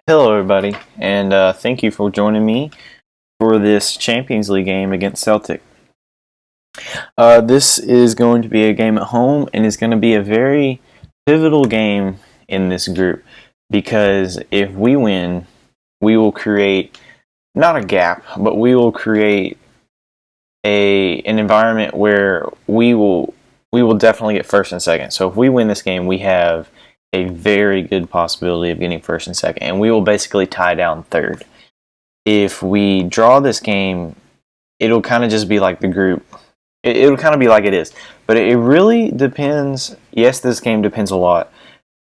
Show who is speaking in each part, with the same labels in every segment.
Speaker 1: Hello, everybody, and thank you for joining me for this Champions League game against Celtic. This is going to be a game at home, and it's going to be a very pivotal game in this group because if we win, we will create not a gap, but we will create an environment where we will definitely get first and second. So if we win this game, we have a very good possibility of getting first and second, and we will basically tie down third. If we draw this game, it'll kind of just be like the group. It'll kind of be like it is. But it really depends. Yes, this game depends a lot,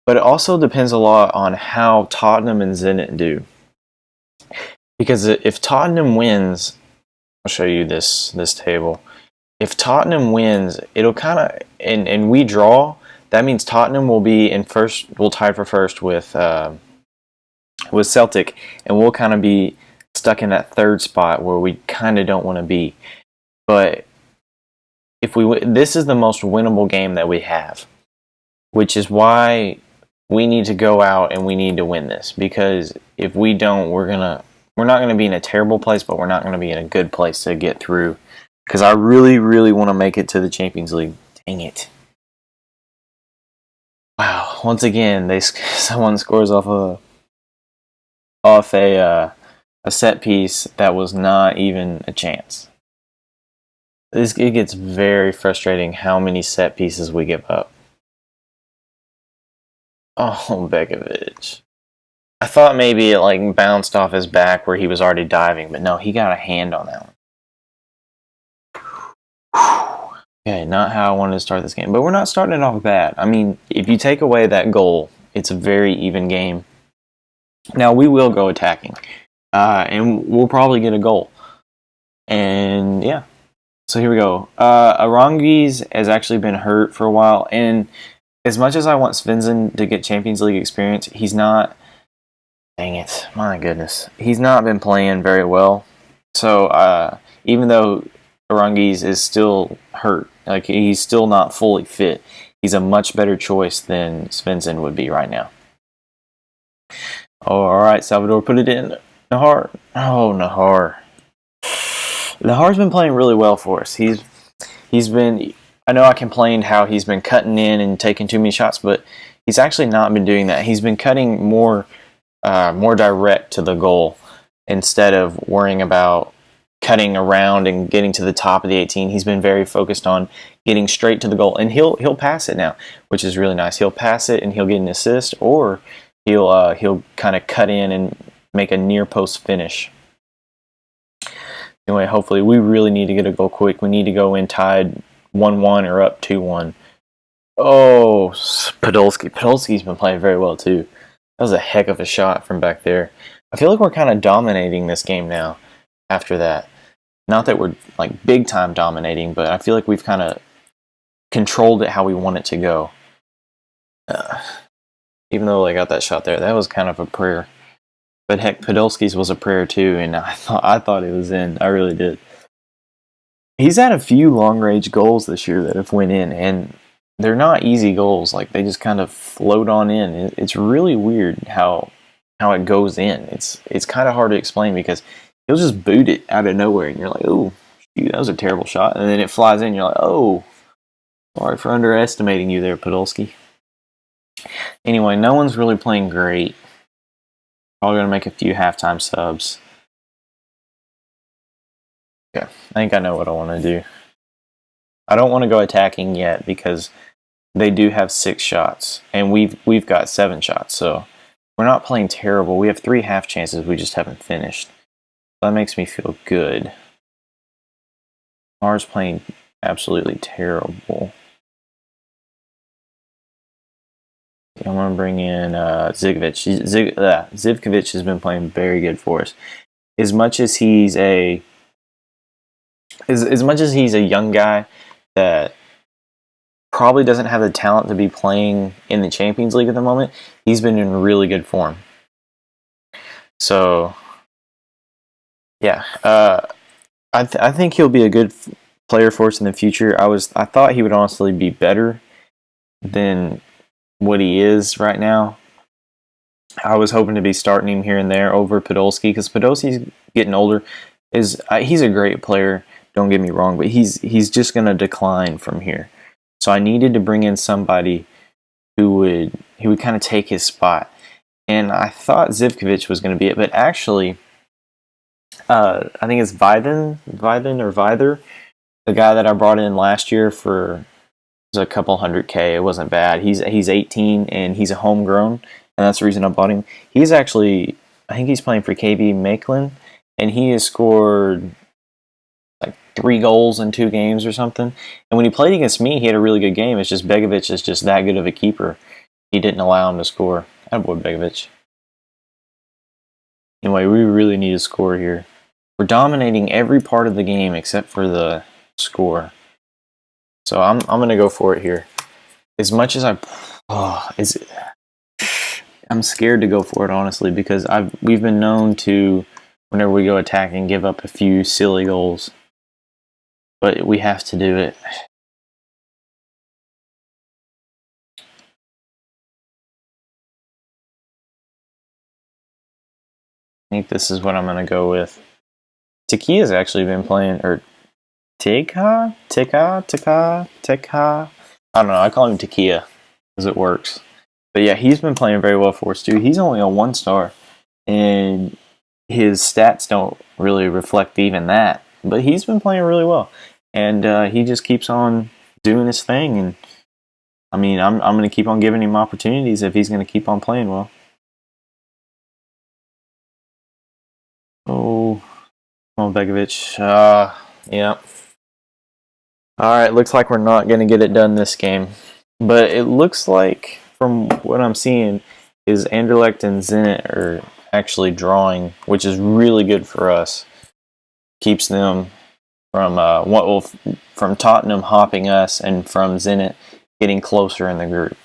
Speaker 1: but it also depends a lot on how Tottenham and Zenit do. Because if Tottenham wins, I'll show you this table. If Tottenham wins, it'll kind of, and we draw, that means Tottenham will be in first. We'll tie for first with Celtic, and we'll kind of be stuck in that third spot where we kind of don't want to be. But if this is the most winnable game that we have, which is why we need to go out and we need to win this. Because if we don't, we're not gonna be in a terrible place, but we're not gonna be in a good place to get through. Because I really, really want to make it to the Champions League. Dang it. Wow! Once again, someone scores off a set piece that was not even a chance. It gets very frustrating how many set pieces we give up. Oh, Begovic! I thought maybe it bounced off his back where he was already diving, but no, he got a hand on that one. Okay, not how I wanted to start this game. But we're not starting it off bad. I mean, if you take away that goal, it's a very even game. Now, we will go attacking. And we'll probably get a goal. And, yeah. So, here we go. Aranguiz has actually been hurt for a while. And as much as I want Svensson to get Champions League experience, he's not... Dang it. My goodness. He's not been playing very well. So, even though Aranguiz is still hurt, he's still not fully fit, he's a much better choice than Svensson would be right now. Oh, alright, Salvador, put it in. Nahar. Oh, Nahar. Nahar's been playing really well for us. He's been... I know I complained how he's been cutting in and taking too many shots, but he's actually not been doing that. He's been cutting more direct to the goal instead of worrying about cutting around and getting to the top of the 18. He's been very focused on getting straight to the goal, and he'll pass it now, which is really nice. He'll pass it and he'll get an assist, or he'll kind of cut in and make a near post finish. Anyway, hopefully we really need to get a goal quick. We need to go in tied 1-1 or up 2-1. Oh, Podolski. Podolski's been playing very well too. That was a heck of a shot from back there. I feel like we're kind of dominating this game now after that. Not that we're big time dominating, but I feel like we've kind of controlled it how we want it to go. Even though I got that shot there, that was kind of a prayer. But heck, Podolski's was a prayer too, and I thought it was in. I really did. He's had a few long range goals this year that have went in, and they're not easy goals. They just kind of float on in. It's really weird how it goes in. It's kind of hard to explain because he'll just boot it out of nowhere, and you're like, oh, shoot, that was a terrible shot. And then it flies in, and you're like, oh, sorry for underestimating you there, Podolski. Anyway, no one's really playing great. Probably going to make a few halftime subs. Okay, I think I know what I want to do. I don't want to go attacking yet because they do have 6 shots, and we've got 7 shots, so we're not playing terrible. We have 3 half chances, we just haven't finished. That makes me feel good. Mars playing absolutely terrible. I'm going to bring in Zivkovic. Zivkovic has been playing very good for us. As much as he's a young guy that probably doesn't have the talent to be playing in the Champions League at the moment, he's been in really good form. So, yeah, I think he'll be a good player for us in the future. I thought he would honestly be better than what he is right now. I was hoping to be starting him here and there over Podolski because Podolski's getting older. He's a great player, don't get me wrong, but he's just going to decline from here. So I needed to bring in somebody who would kind of take his spot. And I thought Zivkovic was going to be it, but actually, I think it's Vyden or Vyther, the guy that I brought in last year for a couple $100K. It wasn't bad. He's 18 and he's a homegrown, and that's the reason I bought him. He's actually, I think he's playing for KB Maitland, and he has scored like 3 goals in 2 games or something. And when he played against me, he had a really good game. It's just Begovic is just that good of a keeper. He didn't allow him to score. Attaboy, Begovic. Anyway, we really need to score here. We're dominating every part of the game except for the score. So I'm gonna go for it here. As much as I'm scared to go for it, honestly, because we've been known to, whenever we go attacking, give up a few silly goals. But we have to do it. I think this is what I'm gonna go with. Takia's actually been playing, or Tika. I don't know. I call him Takia because it works. But yeah, he's been playing very well for us too. He's only a 1-star, and his stats don't really reflect even that. But he's been playing really well, and he just keeps on doing his thing. And I mean, I'm going to keep on giving him opportunities if he's going to keep on playing well. Oh, come on, Begovic. Yeah. All right, looks like we're not going to get it done this game. But it looks like, from what I'm seeing, is Anderlecht and Zenit are actually drawing, which is really good for us. Keeps them from from Tottenham hopping us and from Zenit getting closer in the group.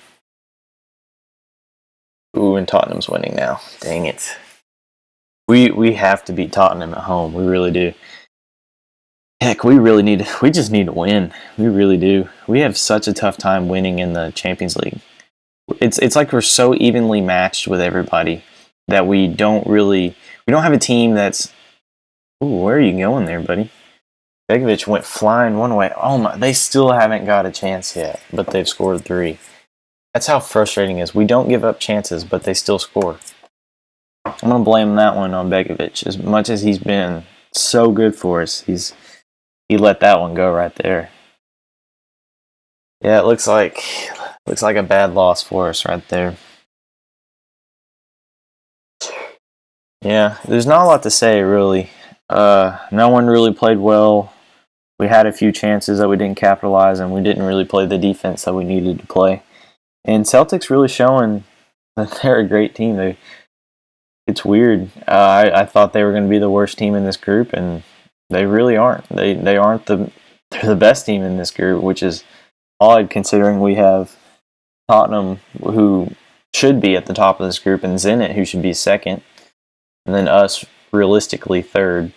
Speaker 1: Ooh, and Tottenham's winning now. Dang it. We have to beat Tottenham at home. We really do. Heck, we just need to win. We really do. We have such a tough time winning in the Champions League. It's like we're so evenly matched with everybody that we don't have a team that's. Ooh, where are you going there, buddy? Begovic went flying one way. Oh my, they still haven't got a chance yet, but they've scored 3. That's how frustrating it is. We don't give up chances, but they still score. I'm going to blame that one on Begovic. As much as he's been so good for us, he let that one go right there. Yeah, it looks like a bad loss for us right there. Yeah, there's not a lot to say, really. No one really played well. We had a few chances that we didn't capitalize, and we didn't really play the defense that we needed to play. And Celtic's really showing that they're a great team. It's weird. I thought they were going to be the worst team in this group, and they really aren't. They aren't they're the best team in this group, which is odd considering we have Tottenham, who should be at the top of this group, and Zenit, who should be second, and then us, realistically, third.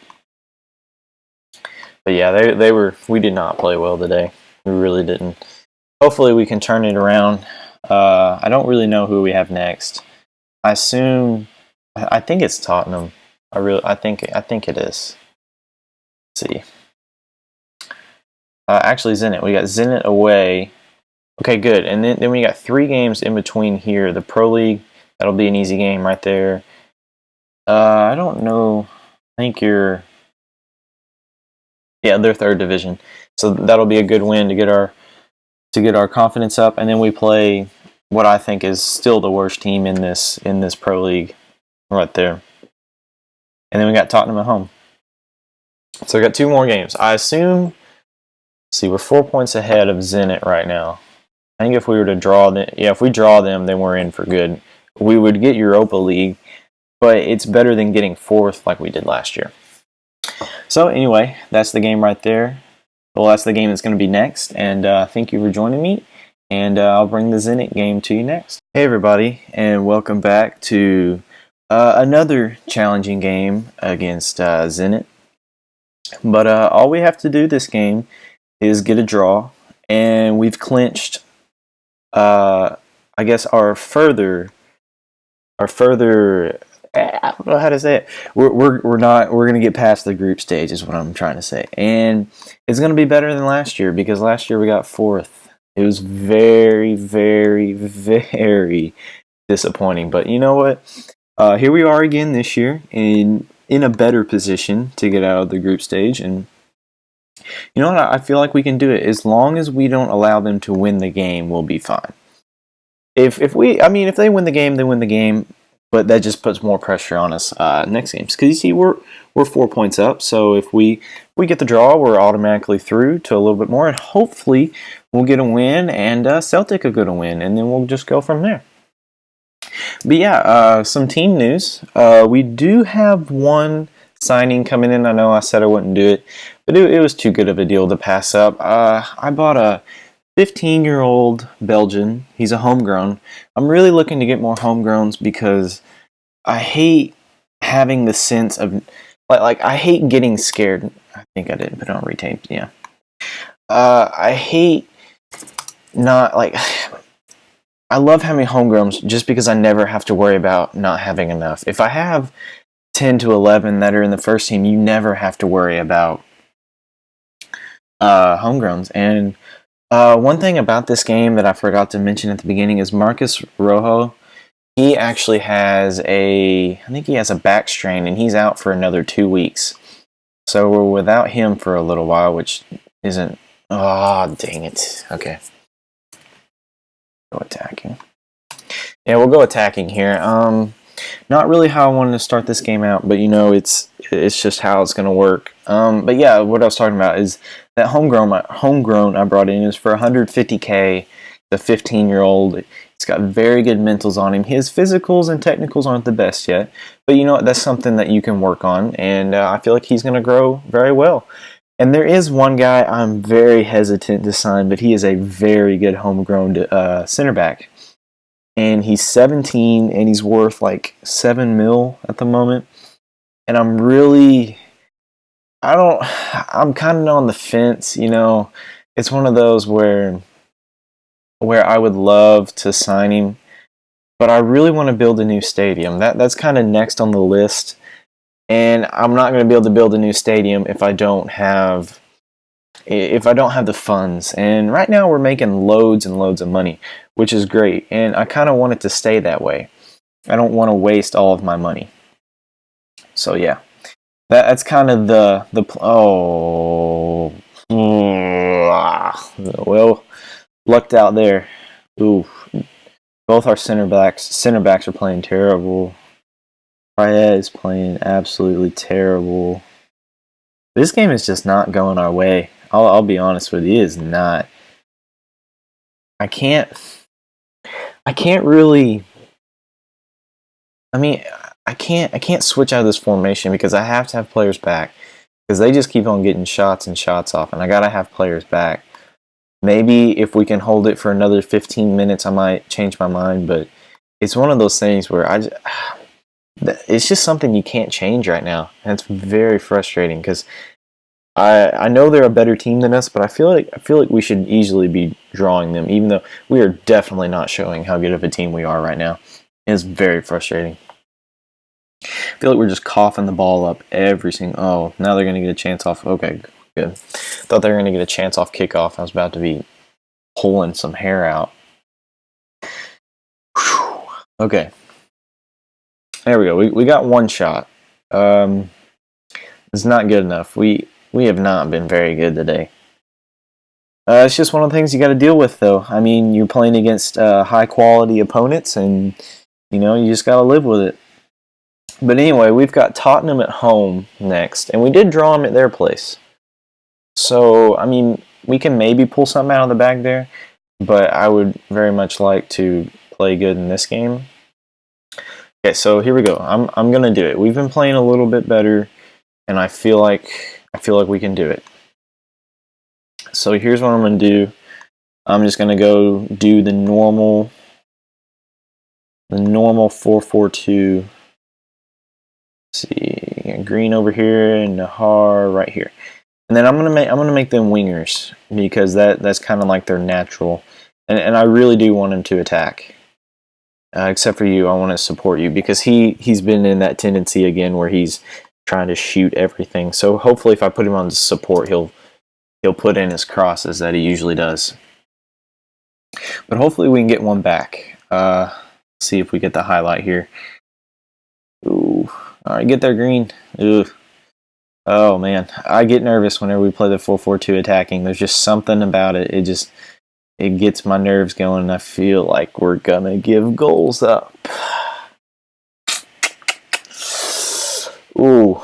Speaker 1: But yeah, we did not play well today. We really didn't. Hopefully we can turn it around. I don't really know who we have next. I think it's Tottenham. I think it is. Let's see. Actually, Zenit. We got Zenit away. Okay, good. And then we got 3 games in between here. The Pro League, that'll be an easy game right there. I don't know. I think they're 3rd division. So that'll be a good win to get our confidence up. And then we play what I think is still the worst team in this Pro League right there. And then we got Tottenham at home. So we got 2 more games. I assume, see, we're 4 points ahead of Zenit right now. I think if we were to draw them, if we draw them, then we're in for good. We would get Europa League, but it's better than getting 4th like we did last year. So anyway, that's the game right there. Well, that's the game that's going to be next, and thank you for joining me, and I'll bring the Zenit game to you next. Hey everybody, and welcome back to another challenging game against Zenit. But all we have to do this game is get a draw, and we've clinched, I guess, our further are further. I don't know how to say it. We're gonna get past the group stage is what I'm trying to say, and it's gonna be better than last year because last year we got fourth. It was very, very, very disappointing. But you know what? Here we are again this year in a better position to get out of the group stage, and you know what? I feel like we can do it as long as we don't allow them to win the game. We'll be fine. If they win the game, they win the game. But that just puts more pressure on us next games. Because you see, we're 4 points up. So if we get the draw, we're automatically through to a little bit more. And hopefully we'll get a win and Celtic will get a win. And then we'll just go from there. But yeah, some team news. We do have one signing coming in. I know I said I wouldn't do it. But it was too good of a deal to pass up. I bought a 15-year-old Belgian. He's a homegrown. I'm really looking to get more homegrowns because I hate having the sense of like I hate getting scared. I think I didn't put it on retaped. Yeah. I hate not like. I love having homegrowns just because I never have to worry about not having enough. If I have 10 to 11 that are in the first team, you never have to worry about homegrowns. And one thing about this game that I forgot to mention at the beginning is Marcus Rojo. He actually has I think he has a back strain, and he's out for another 2 weeks. So we're without him for a little while, which isn't. Oh, dang it. Okay. Go attacking. Yeah, we'll go attacking here. Not really how I wanted to start this game out, but you know, it's just how it's going to work. But yeah, what I was talking about is that homegrown I brought in is for 150K. The 15-year-old. He's got very good mentals on him. His physicals and technicals aren't the best yet, but you know what? That's something that you can work on, and I feel like he's going to grow very well. And there is one guy I'm very hesitant to sign, but he is a very good homegrown center back. And he's 17, and he's worth like $7 million at the moment. And I'm kind of on the fence, you know. It's one of those where I would love to sign him, but I really want to build a new stadium. That's kind of next on the list. And I'm not going to be able to build a new stadium if I don't have the funds. And right now we're making loads and loads of money, which is great. And I kind of want it to stay that way. I don't want to waste all of my money. So yeah, that's kind of well, lucked out there. Ooh, both our center backs are playing terrible. Raya is playing absolutely terrible. This game is just not going our way. I'll be honest with you, it is not. I can't really. I can't switch out of this formation because I have to have players back because they just keep on getting shots and shots off, and I gotta have players back. Maybe if we can hold it for another 15 minutes, I might change my mind, but it's one of those things where it's just something you can't change right now, and it's very frustrating because I know they're a better team than us, but I feel like we should easily be drawing them, even though we are definitely not showing how good of a team we are right now. It's very frustrating. I feel like we're just coughing the ball up every single. Oh, now they're going to get a chance off. Okay, good. Thought they were going to get a chance off kickoff. I was about to be pulling some hair out. Whew. Okay. There we go. We got one shot. It's not good enough. We have not been very good today. It's just one of the things you got to deal with, though. I mean, you're playing against high-quality opponents, and you know you just got to live with it. But anyway, we've got Tottenham at home next, and we did draw them at their place. So, I mean, we can maybe pull something out of the bag there, but I would very much like to play good in this game. Okay, so here we go. I'm gonna do it. We've been playing a little bit better, and I feel like we can do it. So here's what I'm gonna do. I'm just gonna go do the normal 4-4-2. See, Green over here and Nahar right here, and then I'm gonna make them wingers because that's kind of like their natural, and I really do want them to attack. except for you. I want to support you because he's been in that tendency again where he's trying to shoot everything. So hopefully, if I put him on support, he'll put in his crosses that he usually does. But hopefully, we can get one back. See if we get the highlight here. Ooh, all right, get there, Green. Ooh. Oh man, I get nervous whenever we play the 4-4-2 attacking. There's just something about it. It gets my nerves going, and I feel like we're gonna give goals up. Ooh,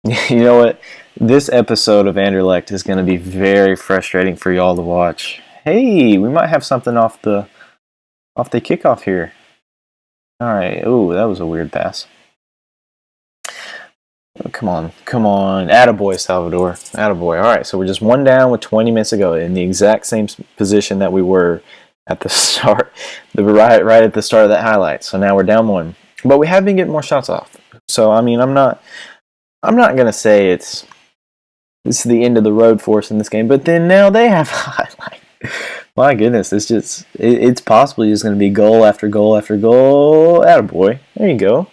Speaker 1: you know what? This episode of Anderlecht is gonna be very frustrating for y'all to watch. Hey, we might have something off the kickoff here. All right. Ooh, that was a weird pass. Oh, come on. Attaboy, Salvador. Attaboy. All right, so we're just one down with 20 minutes to go in the exact same position that we were at the start, right at the start of that highlight. So now we're down one. But we have been getting more shots off. So, I mean, I'm not going to say it's the end of the road for us in this game, but then now they have a highlight. My goodness, it's possibly just going to be goal after goal after goal. Attaboy. There you go.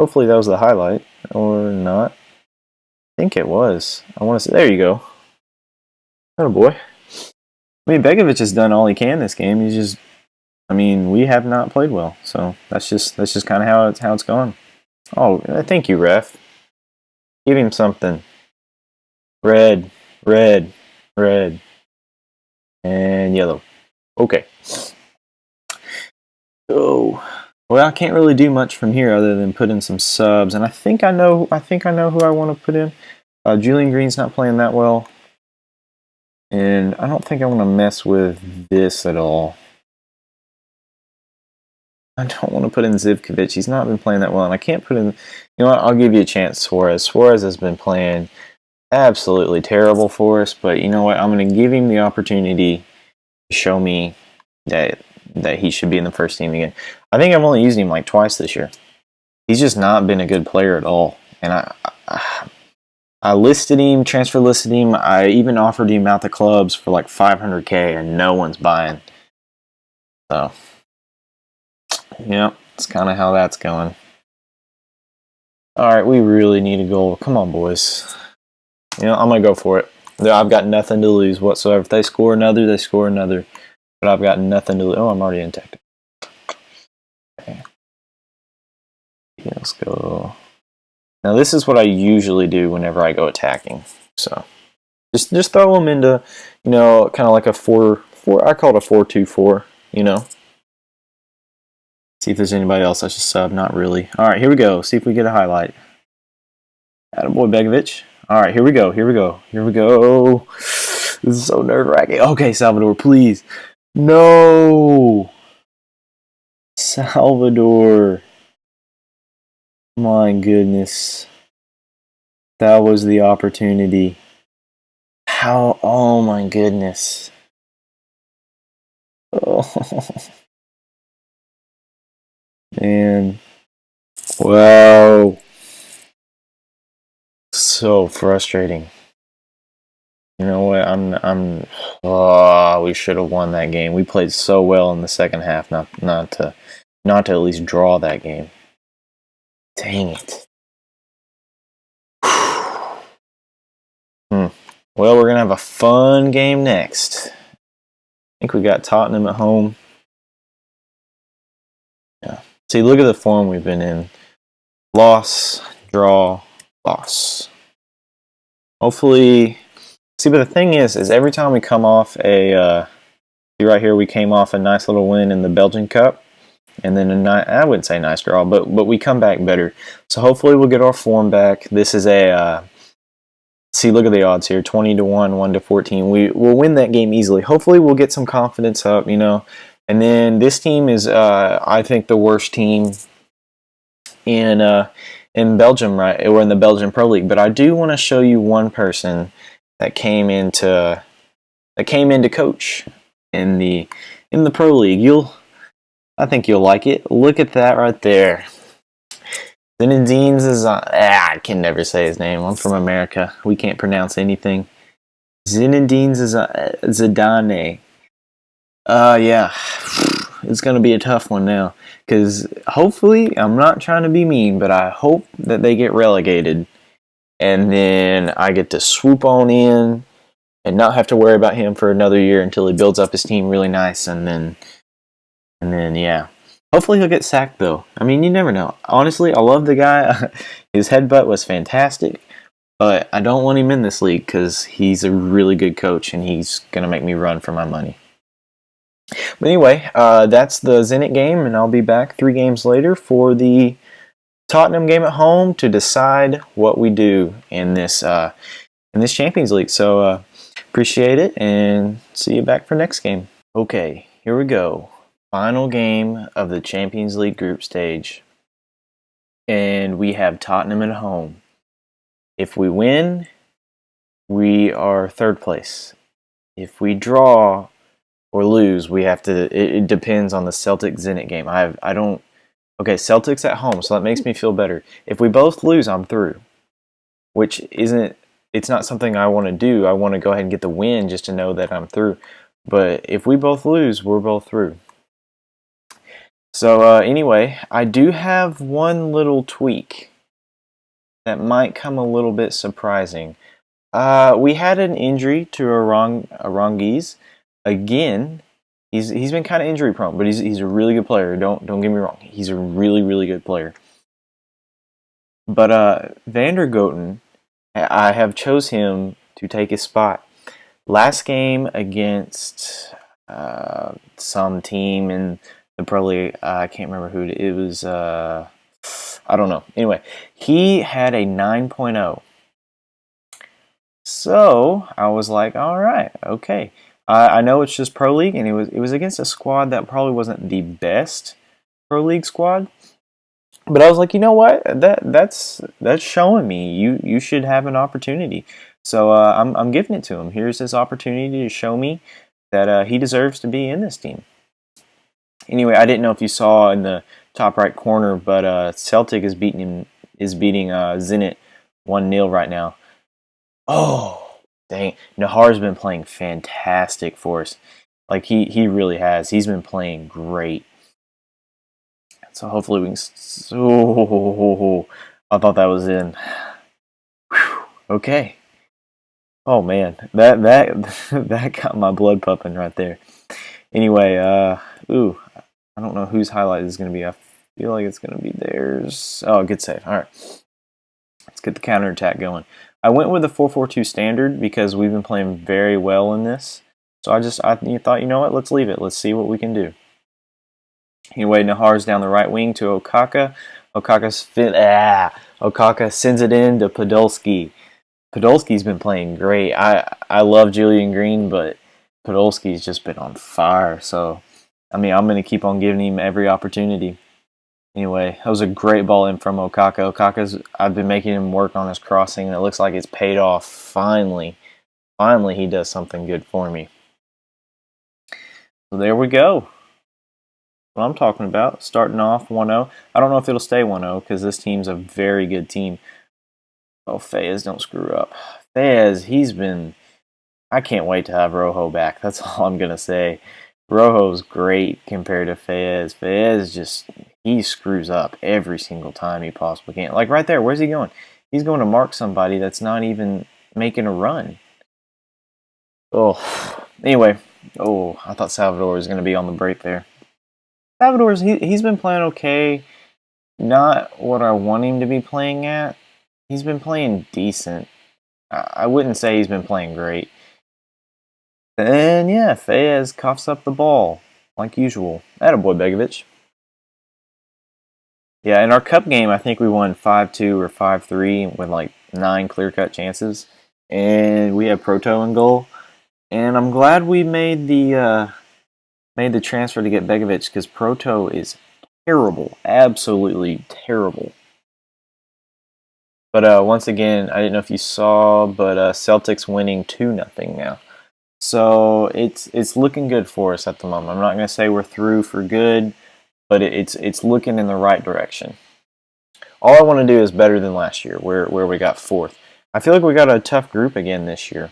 Speaker 1: Hopefully that was the highlight, or not. I think it was. I want to say, there you go. Attaboy. I mean, Begovic has done all he can this game. We have not played well, so that's just kind of how it's going. Oh, thank you, ref. Give him something. Red, and yellow. Okay. Oh. Well, I can't really do much from here other than put in some subs, and I think I know who I want to put in. Julian Green's not playing that well, and I don't think I want to mess with this at all. I don't want to put in Zivkovic. He's not been playing that well, and I can't put in. You know what? I'll give you a chance, Suarez. Suarez has been playing absolutely terrible for us, but you know what? I'm going to give him the opportunity to show me that he should be in the first team again. I think I've only used him like twice this year. He's just not been a good player at all. And I listed him, transfer listed him. I even offered him out the clubs for like $500K, and no one's buying. So, yeah, that's kind of how that's going. All right, we really need a goal. Come on, boys. You know, I'm going to go for it. I've got nothing to lose whatsoever. If they score another, they score another. But I've got nothing to lose. Oh, I'm already in tactic. Okay. Yeah, let's go. Now, this is what I usually do whenever I go attacking. So, just throw them into, you know, kind of like a 4. I call it a 4-2-4, you know. See if there's anybody else I should sub. Not really. All right, here we go. See if we get a highlight. Attaboy, Begovic. All right, here we go. This is so nerve-wracking. Okay, Salvador, please. No! Salvador. My goodness. That was the opportunity. How? Oh my goodness. Oh. Man. Wow. So frustrating. You know what? We should have won that game. We played so well in the second half, not to at least draw that game. Dang it. Well, we're gonna have a fun game next. I think we got Tottenham at home. Yeah. See, look at the form we've been in. Loss, draw, loss. Hopefully. See, but the thing is every time we come off see right here, we came off a nice little win in the Belgian Cup, and then I wouldn't say nice draw, but we come back better. So hopefully we'll get our form back. This is see, look at the odds here, 20-1, 1-14. We'll win that game easily. Hopefully we'll get some confidence up, you know. And then this team is, I think, the worst team in Belgium, right, or in the Belgian Pro League. But I do want to show you one person that came into coach in the Pro League. I think you'll like it. Look at that right there. Zinedine I can never say his name. I'm from America. We can't pronounce anything. Zinedine Zidane. Yeah. it's going to be a tough one now. Because hopefully, I'm not trying to be mean, but I hope that they get relegated. And then I get to swoop on in and not have to worry about him for another year until he builds up his team really nice. And then yeah. Hopefully he'll get sacked, though. I mean, you never know. Honestly, I love the guy. His headbutt was fantastic. But I don't want him in this league because he's a really good coach and he's going to make me run for my money. But anyway, that's the Zenit game, and I'll be back 3 games later for the Tottenham game at home to decide what we do in this Champions League. So appreciate it, and see you back for next game. Okay, here we go. Final game of the Champions League group stage. And we have Tottenham at home. If we win, we are 3rd place. If we draw or lose, we have to. It depends on the Celtic-Zenit game. I don't. Okay, Celtic's at home, so that makes me feel better. If we both lose, I'm through. Which isn't. It's not something I want to do. I want to go ahead and get the win just to know that I'm through. But if we both lose, we're both through. So anyway, I do have one little tweak that might come a little bit surprising. We had an injury to Aranguiz. Again, he's been kind of injury prone, but he's a really good player. Don't get me wrong. He's a really, really good player. But Van der Goten, I have chose him to take his spot. Last game against some team in the Pro League, I can't remember who it was. I don't know. Anyway, he had a 9.0. So I was like, all right, okay. I know it's just Pro League, and it was against a squad that probably wasn't the best Pro League squad. But I was like, you know what? That's showing me you should have an opportunity. So I'm giving it to him. Here's his opportunity to show me that he deserves to be in this team. Anyway, I didn't know if you saw in the top right corner, but Celtic is beating Zenit 1-0 right now. Oh, dang. Nahar's been playing fantastic for us. Like, he really has. He's been playing great. So hopefully we can... Oh, I thought that was in. Whew. Okay. Oh, man. That got my blood pumping right there. Anyway, I don't know whose highlight is going to be. I feel like it's going to be theirs. Oh, good save. All right. Let's get the counterattack going. I went with the 4-4-2 standard because we've been playing very well in this. So I thought, you know what? Let's leave it. Let's see what we can do. Anyway, Nahar's down the right wing to Okaka. Okaka sends it in to Podolski. Podolski's been playing great. I love Julian Green, but Podolski's just been on fire. So, I mean, I'm going to keep on giving him every opportunity. Anyway, that was a great ball in from Okaka. I've been making him work on his crossing, and it looks like it's paid off. Finally, he does something good for me. So there we go. What I'm talking about, starting off 1-0. I don't know if it'll stay 1-0 because this team's a very good team. Oh, Fayez, don't screw up. Fayez, I can't wait to have Rojo back. That's all I'm going to say. Rojo's great compared to Fayez. Fayez he screws up every single time he possibly can. Like right there, where's he going? He's going to mark somebody that's not even making a run. Oh, anyway. Oh, I thought Salvador was going to be on the break there. Salvador's, he's been playing okay. Not what I want him to be playing at. He's been playing decent. I wouldn't say he's been playing great. And yeah, Fayez coughs up the ball, like usual. Attaboy, Begovic. Yeah, in our cup game, I think we won 5-2 or 5-3 with like 9 clear-cut chances. And we had Proto in goal. And I'm glad we made the transfer to get Begovic because Proto is terrible. Absolutely terrible. But once again, I didn't know if you saw, but Celtics winning 2-0 now. So it's looking good for us at the moment. I'm not going to say we're through for good, but it's looking in the right direction. All I want to do is better than last year, where we got 4th. I feel like we got a tough group again this year.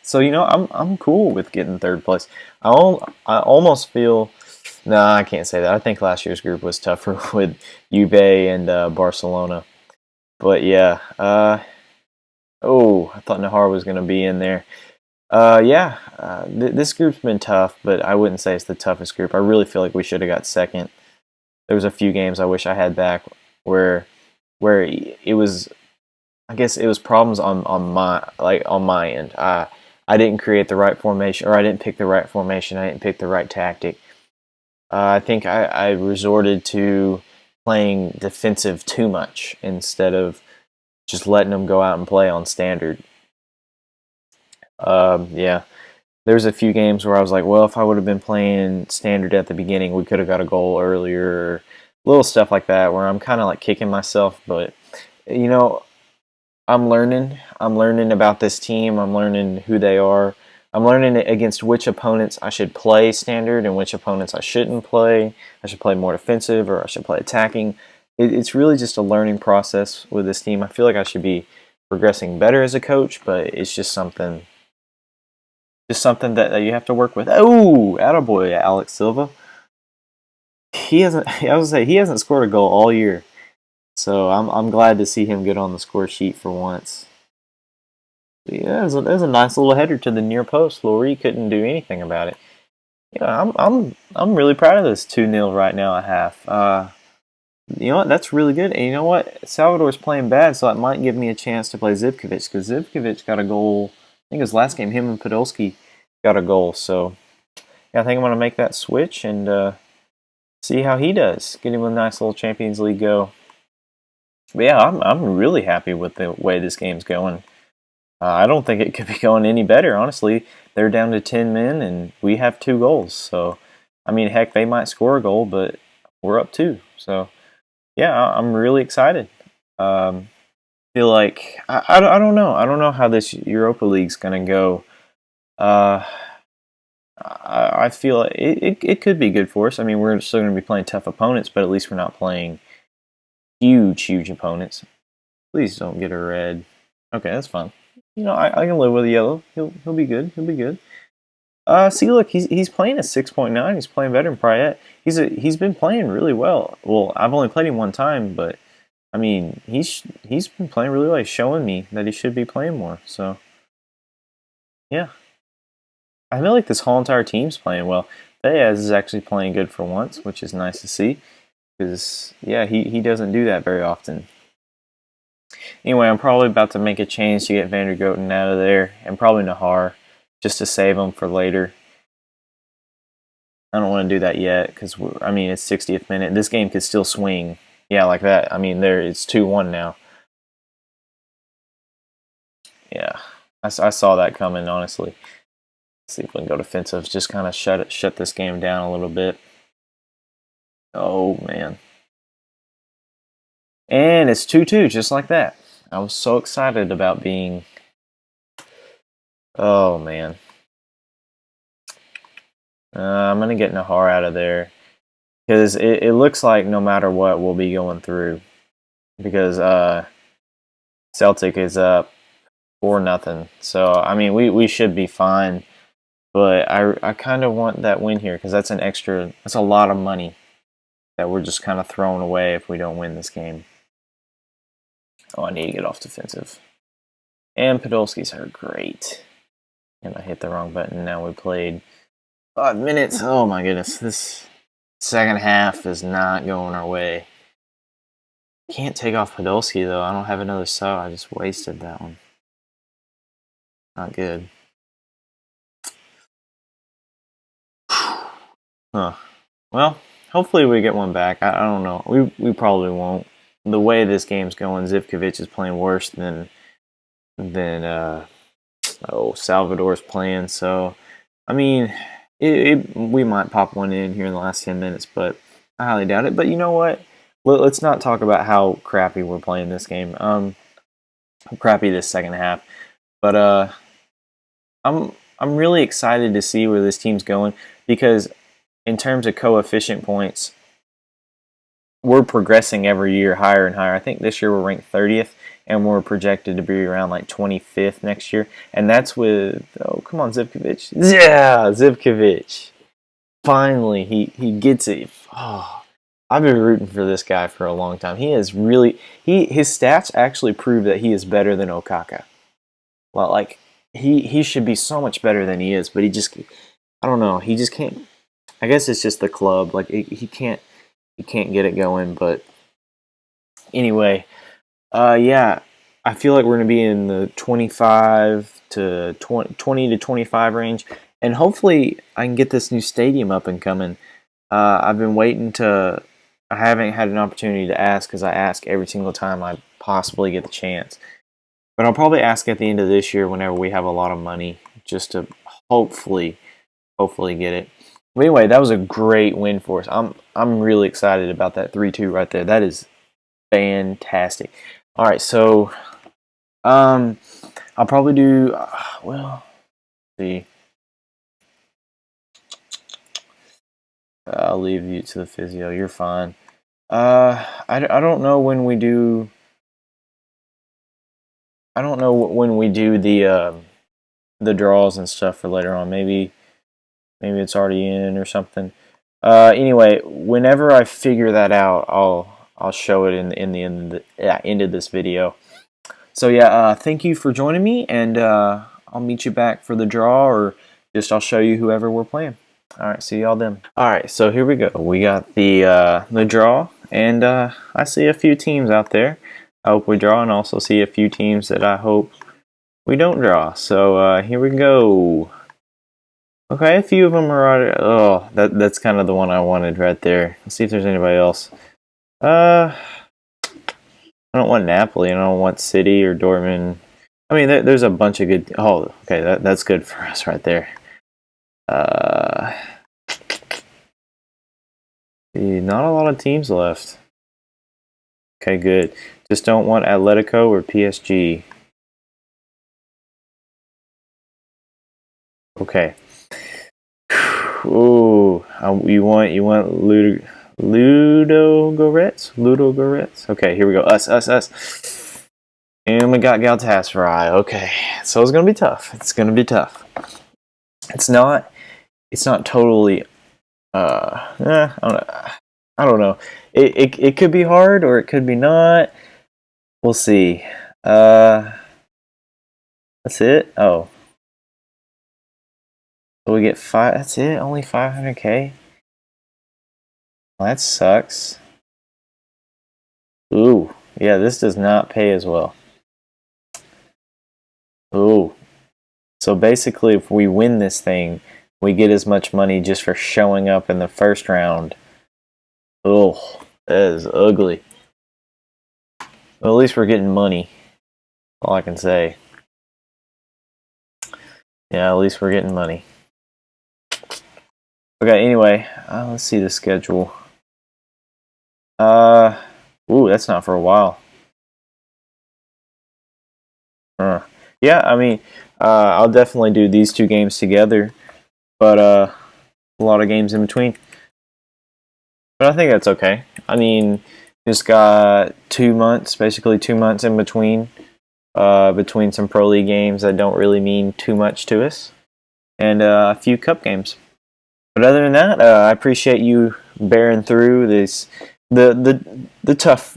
Speaker 1: So I'm cool with getting 3rd place. I almost feel No, I can't say that. I think last year's group was tougher with Juve and Barcelona. But yeah, I thought Nahar was going to be in there. This group's been tough, but I wouldn't say it's the toughest group. I really feel like we should have got second. There was a few games I wish I had back where it was, I guess it was problems on my end. I didn't create the right formation, or I didn't pick the right formation. I didn't pick the right tactic. I think I resorted to playing defensive too much instead of just letting them go out and play on standard. There's a few games where I was like, well, if I would have been playing standard at the beginning, we could have got a goal earlier, or little stuff like that, where I'm kind of like kicking myself. But you know, I'm learning. I'm learning about this team. I'm learning who they are. I'm learning against which opponents I should play standard and which opponents I shouldn't play. I should play more defensive, or I should play attacking. It's really just a learning process with this team. I feel like I should be progressing better as a coach, but it's just something that you have to work with. Oh, attaboy, Alex Silva. He hasn't. I was gonna say he hasn't scored a goal all year, so I'm glad to see him get on the score sheet for once. But yeah, there's a nice little header to the near post. Laurie couldn't do anything about it. Yeah, I'm really proud of this 2-0 right now at half. You know what? That's really good. And you know what? Salvador's playing bad, so it might give me a chance to play Zivkovic, because Zivkovic got a goal. I think his last game, him and Podolski got a goal. So yeah, I think I'm going to make that switch and see how he does. Get him a nice little Champions League go. But yeah, I'm really happy with the way this game's going. I don't think it could be going any better, honestly. They're down to 10 men, and we have 2 goals. So, I mean, heck, they might score a goal, but we're up 2. So, yeah, I'm really excited. Feel like I don't know. I don't know how this Europa League's going to go. I feel like it could be good for us. I mean, we're still going to be playing tough opponents, but at least we're not playing huge opponents. Please don't get a red. Okay, that's fine. You know, I can live with a yellow. He'll be good. He'll be good. See, look, he's playing a 6.9. He's playing better than Prayet. He's been playing really well. Well, I've only played him one time, but I mean, he's been playing really well. He's showing me that he should be playing more. So, yeah, I feel like this whole entire team's playing well. Baez is actually playing good for once, which is nice to see, because yeah, he doesn't do that very often. Anyway, I'm probably about to make a change to get Van der Goten out of there, and probably Nahar, just to save him for later. I don't want to do that yet, because I mean, it's 60th minute. This game could still swing. Yeah, like that. I mean, it's 2-1 now. Yeah, I saw that coming, honestly. Let's see if we can go defensive. Just kind of shut this game down a little bit. Oh, man. And it's 2-2, just like that. I was so excited about being... Oh, man. I'm going to get Nahar out of there, because it looks like no matter what, we'll be going through. Because Celtic is up 4-0. So, I mean, we should be fine. But I kind of want that win here, because that's a lot of money that we're just kind of throwing away if we don't win this game. Oh, I need to get off defensive. And Podolski's hurt. Great. And I hit the wrong button. Now we played 5 minutes. Oh my goodness. This second half is not going our way. Can't take off Podolski, though. I don't have another sub. I just wasted that one. Not good. Huh. Well, hopefully we get one back. I don't know. We probably won't. The way this game's going, Zivkovic is playing worse than Salvador's playing. So, I mean, we might pop one in here in the last 10 minutes, but I highly doubt it. But you know what? Let's not talk about how crappy we're playing this game. Crappy this second half. But I'm really excited to see where this team's going, because in terms of coefficient points, we're progressing every year higher and higher. I think this year we're ranked 30th, and we're projected to be around like 25th next year. And that's with, oh, come on, Zivkovic. Yeah, Zivkovic. finally he gets it. Oh, I've been rooting for this guy for a long time. He is really his stats actually prove that he is better than Okaka. Well, like he should be so much better than he is, but he just, I don't know, he just can't. I guess it's just the club. Like he can't get it going. But anyway, yeah, I feel like we're gonna be in the 25 to 20 to 25 range, and hopefully I can get this new stadium up and coming. I've been waiting to. I haven't had an opportunity to ask because I ask every single time I possibly get the chance. But I'll probably ask at the end of this year whenever we have a lot of money, just to hopefully get it. But anyway, that was a great win for us. I'm really excited about that 3-2 right there. That is fantastic. All right, so I'll probably do well. Let's see, I'll leave you to the physio. You're fine. I don't know when we do. I don't know when we do the draws and stuff for later on. Maybe it's already in or something. Anyway, whenever I figure that out, I'll show it in the end of this video. So yeah, thank you for joining me, and I'll meet you back for the draw, or just I'll show you whoever we're playing. All right, see y'all then. All right, so here we go. We got the draw, and I see a few teams out there. I hope we draw, and also see a few teams that I hope we don't draw. So here we go. Okay, a few of them are already. Oh, that's kind of the one I wanted right there. Let's see if there's anybody else. I don't want Napoli. I don't want City or Dortmund. I mean, there's a bunch of good. Oh, okay, that's good for us right there. Not a lot of teams left. Okay, good. Just don't want Atletico or PSG. Okay. Ooh, you want Ludogorets? Okay, here we go. Us. And we got Galatasaray. Okay, so it's gonna be tough. It's not totally. I don't know. It could be hard or it could be not. We'll see. That's it. Oh, so we get 5. That's it. Only 500K. Well, that sucks. Ooh, yeah. This does not pay as well. Ooh. So basically, if we win this thing, we get as much money just for showing up in the first round. Oh, that is ugly. Well, at least we're getting money. All I can say. Yeah, at least we're getting money. Okay, anyway, let's see the schedule. Ooh, that's not for a while. Yeah, I mean, I'll definitely do these two games together, but a lot of games in between. But I think that's okay. I mean, just got 2 months, basically 2 months in between some Pro League games that don't really mean too much to us, and a few cup games. But other than that, I appreciate you bearing through the tough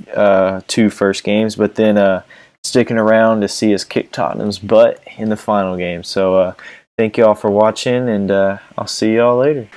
Speaker 1: 2 first games, but then sticking around to see us kick Tottenham's butt in the final game. So thank you all for watching, and I'll see you all later.